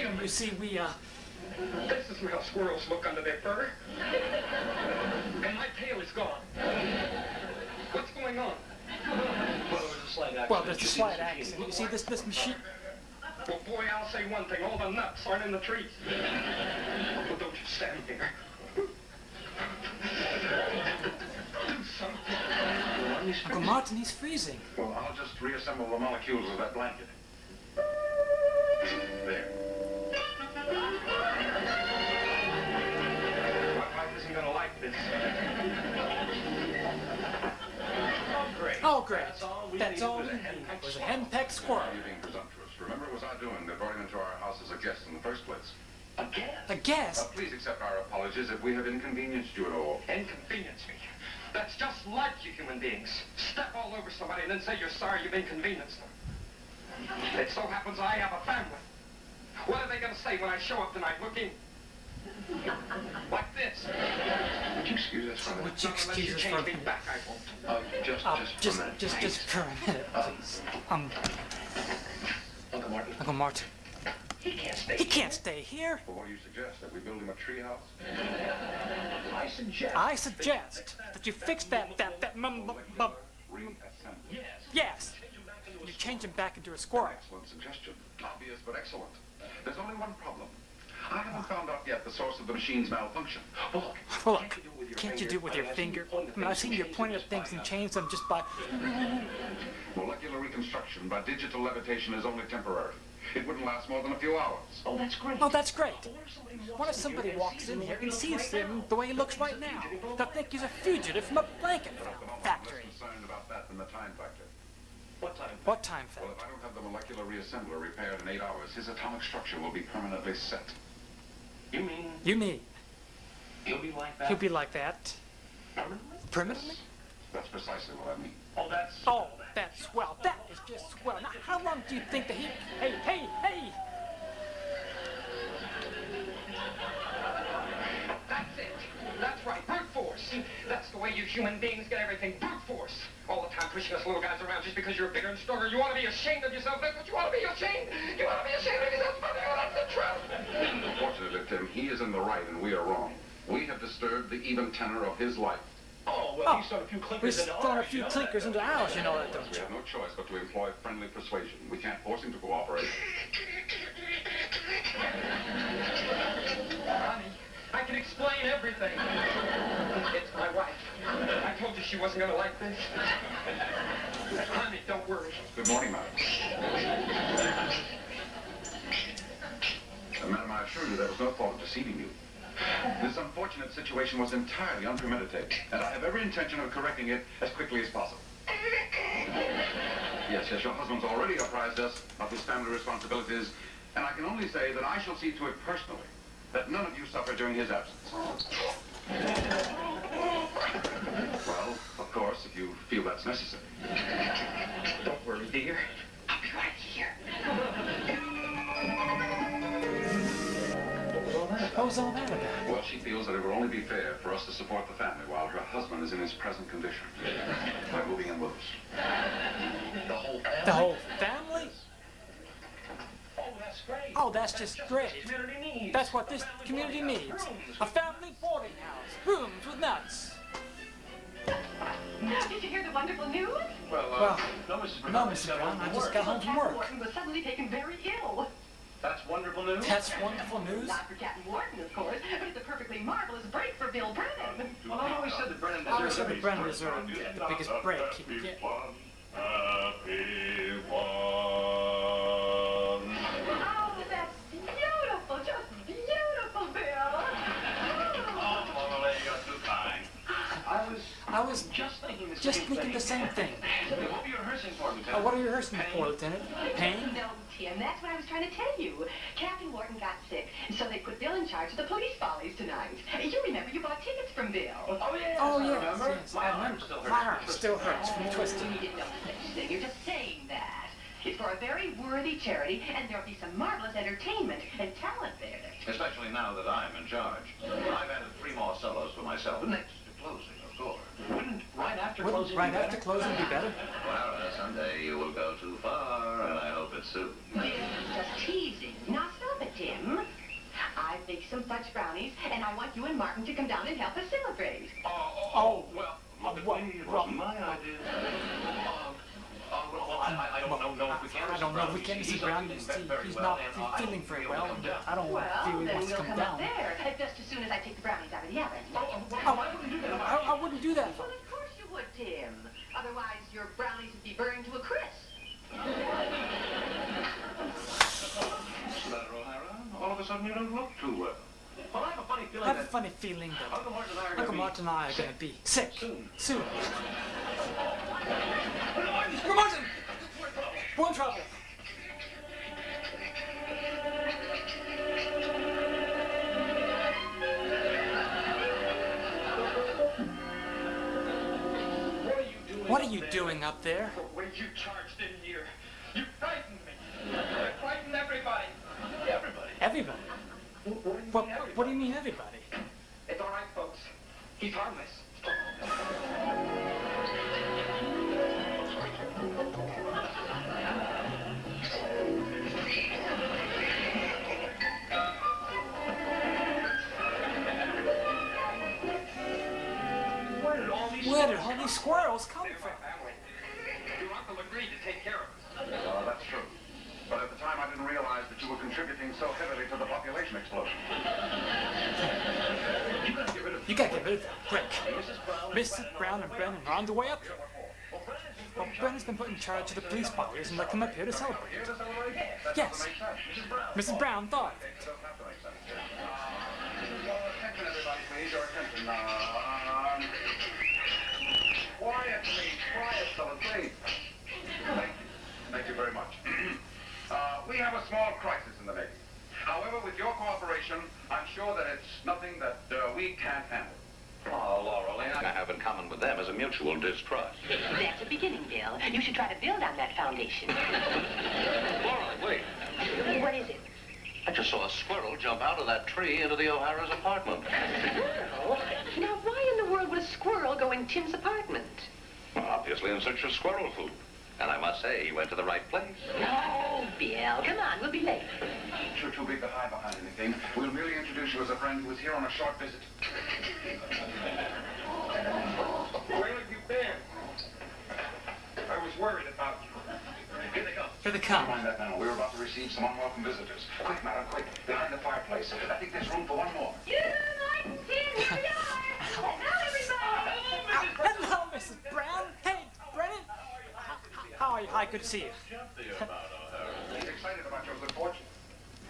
You see, This is how squirrels look under their fur. And my tail is gone. What's going on? well, there's a slight accident. You see, this machine... Well, boy, I'll say one thing. All the nuts aren't in the trees. Well, don't you stand here. Do something. Uncle Martin, he's freezing. Well, I'll just reassemble the molecules of that blanket. There. My wife isn't going to like this. Oh, great. That's all we need. Was a henpecked squirrel. You're being presumptuous. Remember, it was our doing that brought him into our house as a guest in the first place. A guest? A guest? Please accept our apologies if we have inconvenienced you at all. Inconvenience me? That's just like you human beings. Step all over somebody and then say you're sorry you've inconvenienced them. It so happens I have a family. What are they going to say when I show up tonight looking like this? Would you excuse us for a minute? Would you excuse us for a Change me minute? back, I won't. Just for a minute. Just for a minute, please. Uncle Martin. Uncle Martin. He can't stay. He can't stay here. Well, what do you suggest? That we build him a treehouse? I suggest that you fix that Reassemble. Yes. You change him back into a squirrel. Excellent suggestion. Obvious, but excellent. There's only one problem. I haven't found out yet the source of the machine's malfunction. Well, Look, can't you do it with your finger? I mean, I've seen you point at things and change them just by... Molecular reconstruction by digital levitation is only temporary. It wouldn't last more than a few hours. Oh, that's great. Oh, that's great. What if somebody walks in here and sees him the way he looks right now? They'll think he's a fugitive from a blanket factory. I'm less concerned about that than the time factor. What time? What time Well, factor? if I don't have the molecular reassembler repaired in 8 hours, his atomic structure will be permanently set. You mean You mean he'll be like that? he'll be like that permanently? permanently? That's precisely what I mean. Oh, that's... Oh, that's swell. That is just swell. Now, how long do you think that he... Hey! That's it. That's right. Brute force. That's the way you human beings get everything. Brute force. All the time pushing us little guys around just because you're bigger and stronger. You ought to be ashamed of yourself. That's what you ought to be ashamed. You ought to be ashamed of yourself. That's the truth. Fortunately, Tim, he is in the right and we are wrong. We have disturbed the even tenor of his life. Oh, well, he's thrown a few clinkers We've into thrown a ours, few you know clinkers that. into ours, you know that, don't We you? have no choice but to employ friendly persuasion. We can't force him to cooperate. Honey, I can explain everything. It's my wife. I told you she wasn't going to like this. Honey, don't worry. Good morning, madam. Madam, I assure you there was no thought of deceiving you. This unfortunate situation was entirely unpremeditated, and I have every intention of correcting it as quickly as possible. Yes, your husband's already apprised us of his family responsibilities, and I can only say that I shall see to it personally that none of you suffer during his absence. Well, of course, if you feel that's necessary. Don't worry, dear. I'll be right here. What was all that about? Well, she feels that it would only be fair for us to support the family while her husband is in his present condition. By moving in with us. The whole family? The whole family? Oh, that's great. Oh, that's just great. Community needs. That's what this community needs. A family boarding house. Rooms with nuts. Did you hear the wonderful news? Well, no, Mrs. Brown. no, Mr. Brown, I just got home from Captain work. Wharton was suddenly taken very ill. That's wonderful news. That's wonderful news. Not for Captain Wharton, of course, but it's a perfectly marvelous break for Bill Brennan. Well, I always said that Brennan I always deserved said that Brennan deserved the biggest break he could get. Happy one. Oh, that's beautiful, just beautiful, Bill. I was just thinking Just the same thing. What were you rehearsing for, Lieutenant? What are you rehearsing for, Lieutenant? Pain? No, Tim, that's what I was trying to tell you. Captain Wharton got sick, so they put Bill in charge of the police follies tonight. You remember you bought tickets from Bill. Oh, yes. Oh, I yes, remember. yes. My I arm remember. still hurts. My arm still hurts from twisting. You didn't know such thing. You're just saying that. It's for a very worthy charity, and there'll be some marvelous entertainment and talent there. Especially now that I'm in charge. I've added 3 more solos for myself, next to closing, of course. Wouldn't right after Wouldn't closing right be after better? closing be better? Well, someday you will go too far, and I hope it's soon. Bill, just teasing. Now stop it, Tim. bake some fudge brownies, and I want you and Martin to come down and help us celebrate. Well, it well, was my idea. I don't know if we can. I don't know if we can. Mrs. Brown, he's not feeling very well, and I don't Well, feel he then wants to we'll come come up down. there just as soon as I take the brownies out of the oven. I wouldn't do that. Well, of course you would, Tim. Otherwise, your brownies would be burned to a crisp. What's the matter, O'Hara? All of a sudden you don't look too well. Well, I have a funny feeling I have a funny feeling that Uncle Martin and I are going to be sick soon. Uncle Martin! We're in trouble. What are you doing up there? When you charged in here, you frightened me. You frightened everybody. Everybody? What do you mean, everybody? It's all right, folks. He's harmless. Where did all these squirrels come They're from? my family. Your uncle agreed to take care of us. That's true. But at the time, I didn't realize that you were contributing so heavily to the population explosion. You gotta get rid of them, quick. Mrs. Brown and Brennan are on the way up here. Well, Brennan's been put in charge of the police bodies and they come up here to celebrate. Here to celebrate? That Yes. doesn't make sense. Mrs. Brown thought. It doesn't have to make sense. Your attention, everybody, please. Your attention. Quiet, please. Quiet, fellas, please. Thank you. Thank you very much. We have a small crisis in the Navy. However, with your cooperation, I'm sure that it's nothing that we can't handle. Oh, Laurel, I have in common with them is a mutual distrust. That's a beginning, Bill. You should try to build on that foundation. Laurel, wait. What is it? I just saw a squirrel jump out of that tree into the O'Hara's apartment. Oh, now why in the world would a squirrel go in Tim's apartment? Well, obviously in search of squirrel food. And I must say, he went to the right place. Oh, Bill, come on, we'll be late. You're too big to hide behind anything. We'll merely introduce you as a friend who is here on a short visit. Where have you been? I was worried about you. Here they come. Here they Come come. on, that panel. We're about to receive some unwelcome visitors. Quick, madam, quick. Behind the fireplace. I think there's room for one more. Good night, Tim. Here we are. Hello, everybody. Hello, Mrs. Brown. Hey, Brennan. How are you? Hi, good to see you. He's excited about your good fortune.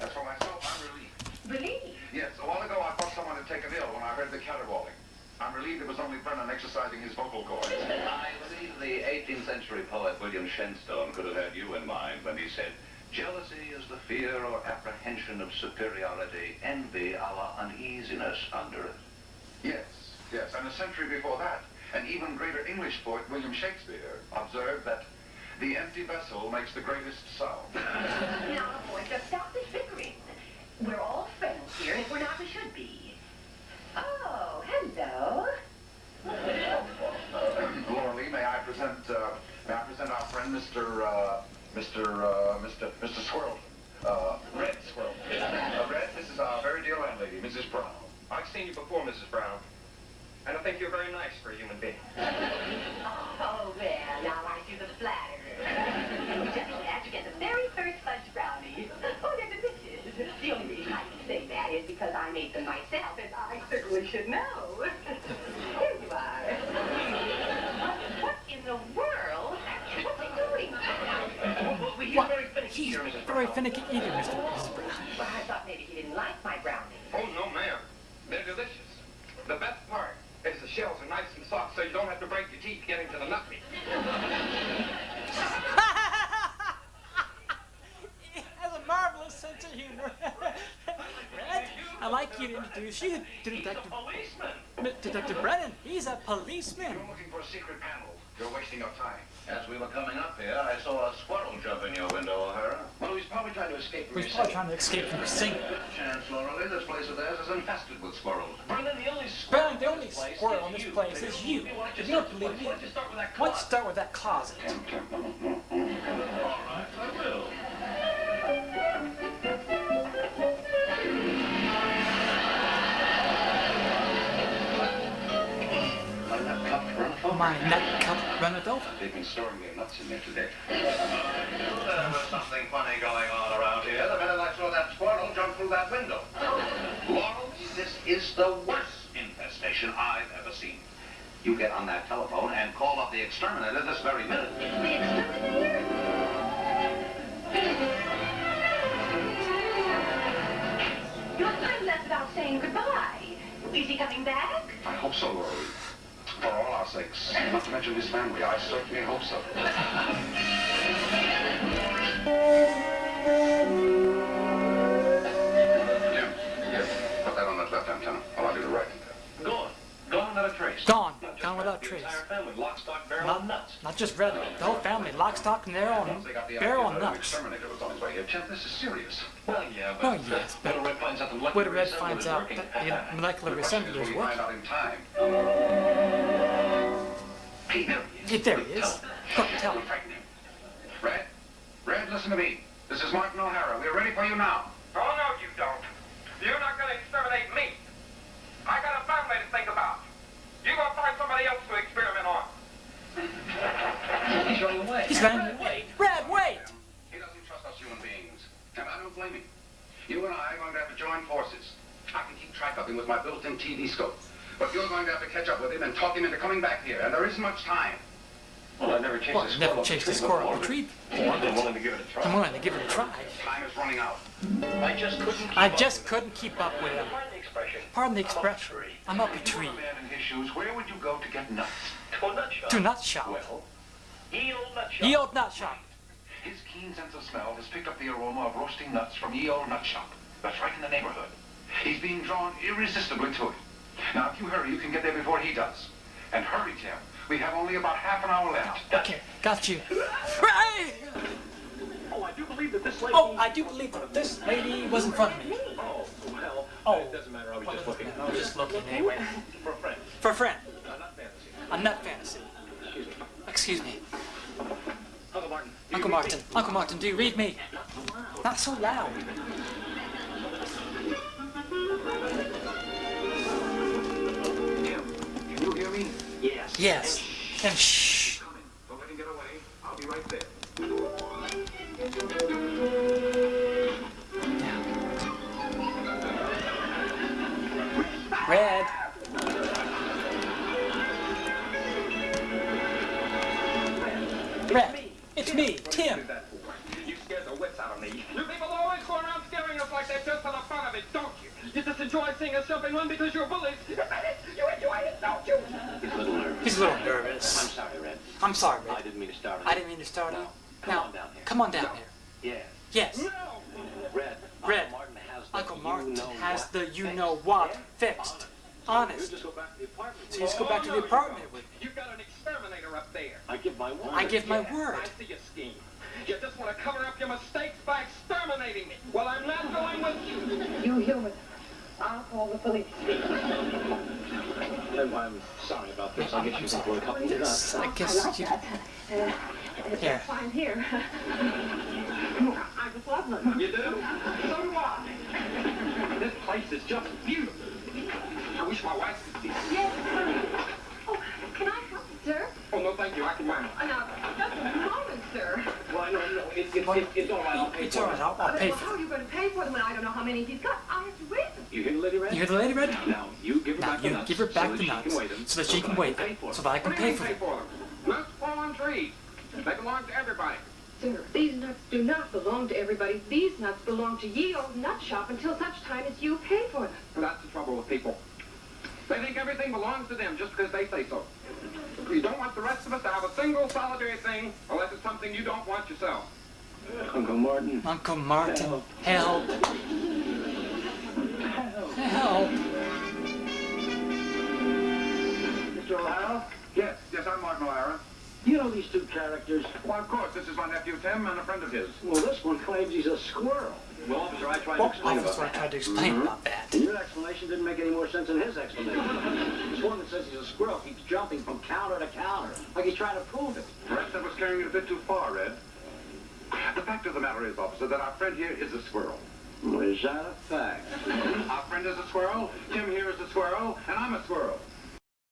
As for myself, I'm relieved. Relieved. Yes, a while ago I thought someone had taken ill when I heard the caterwauling. I'm relieved it was only Brennan exercising his vocal cords. I believe the 18th century poet William Shenstone could have had you in mind when he said, jealousy is the fear or apprehension of superiority, envy our uneasiness under it. Yes, yes, and a century before that, an even greater English poet, William Shakespeare, observed that the empty vessel makes the greatest sound. Now, boys, just stop this bickering. We're all friends here, and if we're not, we should be. Oh, hello. Laura Lee, may I present our friend, Mr. Squirrel, Red Squirrel. Red, this is our very dear landlady, Mrs. Brown. I've seen you before, Mrs. Brown. And I think you're very nice for a human being. Oh, well, now I do the flatterer. Just glad you get the very first fudge brownie. Oh, they're delicious. The only reason I can say that is because I made them myself, and I certainly should know. Here you are. What in the world? What's he doing? He's very finicky eater, Mrs. Brown. Well, I thought maybe he didn't like my brownies. Oh, no, ma'am. They're delicious. The best part is the shells are nice and soft, so you don't have to break your teeth getting to the nut meat. He has a marvelous sense of humor. Red, I'd like you to introduce you to Detective Brennan. He's a policeman. You're looking for a secret panel. You're wasting your time. As we were coming up here, I saw a squirrel jump in your window, O'Hara. Well, he's probably trying to escape from He's your probably city. trying to escape from the sink. Chance, Laurel, this place of theirs is infested with squirrels. Brennan, the only squirrel in this place is you. If you don't believe me, why don't you start with that closet? All right, I will. my nut cup runneth over. They've been storing their nuts in there today. There was something funny going on around here. The minute I saw that squirrel jump through that window. Laurel, this is the worst infestation I've ever seen. You get on that telephone and call up the exterminator this very minute. The exterminator? Your time left without saying goodbye. Is he coming back? I hope so, Laurel. For all our sakes, not to mention his family, I certainly hope so. Jim, put that on that left antenna. I'll do the right antenna. Gone. Gone without a trace. Gone. Not just Gone without the trace. entire family, lock, stock, barrel, and nuts. Not just Red, the whole family, lock, stock, and barrel Once they got the barrel idea and that an nuts. exterminator was on his way here, Jeff, this is serious. Well, yeah, but Well, yes, but Widow Red finds out the Widow molecular Red assembly finds is out working. that the molecular The question is, assembly will is he working. find out in time? Hey, there he is. There he is. Quick, tell him. Frighten him. Red, listen to me. This is Martin O'Hara. We're ready for you now. Oh, no, you don't. You're not going to exterminate me. I got a family to think about. You go find somebody else to experiment on. He's running away. He's running away. Red, wait! He doesn't trust us human beings. And I don't blame him. You and I are going to have to join forces. I can keep track of him with my built-in TV scope. But you're going to have to catch up with him and talk him into coming back here. And there isn't much time. Well, I never chased Well, a squirrel. never off chased tree a squirrel before, off a tree but I'm willing to give it a try. I'm willing to give it a try. Time is running out. I just couldn't I just couldn't keep up with him. Pardon the expression. Pardon the expression. I'm up a If you tree. were a man in his shoes, where would you go to get nuts? To a nut shop. To nut shop. Well, ye old nut shop. Ye old nut shop. His keen sense of smell has picked up the aroma of roasting nuts from ye old nut shop. That's right in the neighborhood. He's being drawn irresistibly to it. Now, if you hurry, you can get there before he does. And hurry, Tim. We have only about half an hour left. Okay, got you. Right! Oh, I do believe that this lady... Oh, I do believe that this lady was in front of me. Oh, well, Oh. it doesn't matter. I was just looking. I was just looking anyway. For a friend. For a friend. Not fantasy. A nut fantasy. Excuse me. Excuse me. Uncle Martin. do you Uncle read Martin. me? Uncle Martin, do you read me? Not so loud. Tim, can you hear me? Yes. Yes. And shh. Come in. Don't let him get away. I'll be right there. Red. Red. It's me, Tim. You scared the wits out of me. You people always go around scaring us like that just for the fun of it, don't you? You just enjoy seeing us jumping one because you're bullies. You enjoy it, don't you? He's a little nervous. He's a little I'm nervous. sorry, Red. I'm sorry, I Red. didn't mean to start it. I didn't mean to start it. Come on down here. Come on down here. Yeah. Yes. No. Red. Red. Uncle Martin has the Uncle Martin has the you-know-what you-know-what fixed. fixed. You Honest. just go back to the apartment. So you just go back to the apartment with me. You've got an exterminator up there. I give my word. I give my Yes, word. I see your scheme. You just want to cover up your mistakes by exterminating me. Well, I'm not going with you. You humans. I'll call the police. I'm sorry about this. I guess you think we're a couple of nuts. I guess you... Here. That's fine here. I just love them. You do? So do I. This place is just beautiful. I wish my wife could see it. Yes, honey. Oh, can I help you, sir? Oh, no, thank you. I can manage. Now, just a moment, sir. Well, no, it's all right. I'll pay It's for all right. it. I'll pay Well, for how it. are you going to pay for them when I don't know how many he's got? I have to wait them. You hear the lady, Red? You hear the lady, Red? Now, you give her Now back the you nuts. give her back so the that she nuts can weigh them, so that she can weigh them, so that I can What do you pay mean for pay them. for them? Nuts fall on trees. They belong to everybody. Sir, these nuts do not belong to everybody. These nuts belong to ye old nut shop until such time as you pay for them. That's the trouble with people. They think everything belongs to them just because they say so. You don't want the rest of us to have a single solitary thing unless it's something you don't want yourself. Uncle Martin. Uncle Martin, help. Help. Mr. O'Hara? Yes, I'm Martin O'Hara. You know these two characters? Well, of course, this is my nephew Tim and a friend of his. Well, this one claims he's a squirrel. Well, officer, I tried to Well, explain about officer, I that. tried to explain about that. And your explanation didn't make any more sense than his explanation. This one that says he's a squirrel keeps jumping from counter to counter, like he's trying to prove it. Perhaps that was carrying it a bit too far, Red. The fact of the matter is, officer, that our friend here is a squirrel. Well, is that a fact? Our friend is a squirrel, Tim here is a squirrel, and I'm a squirrel.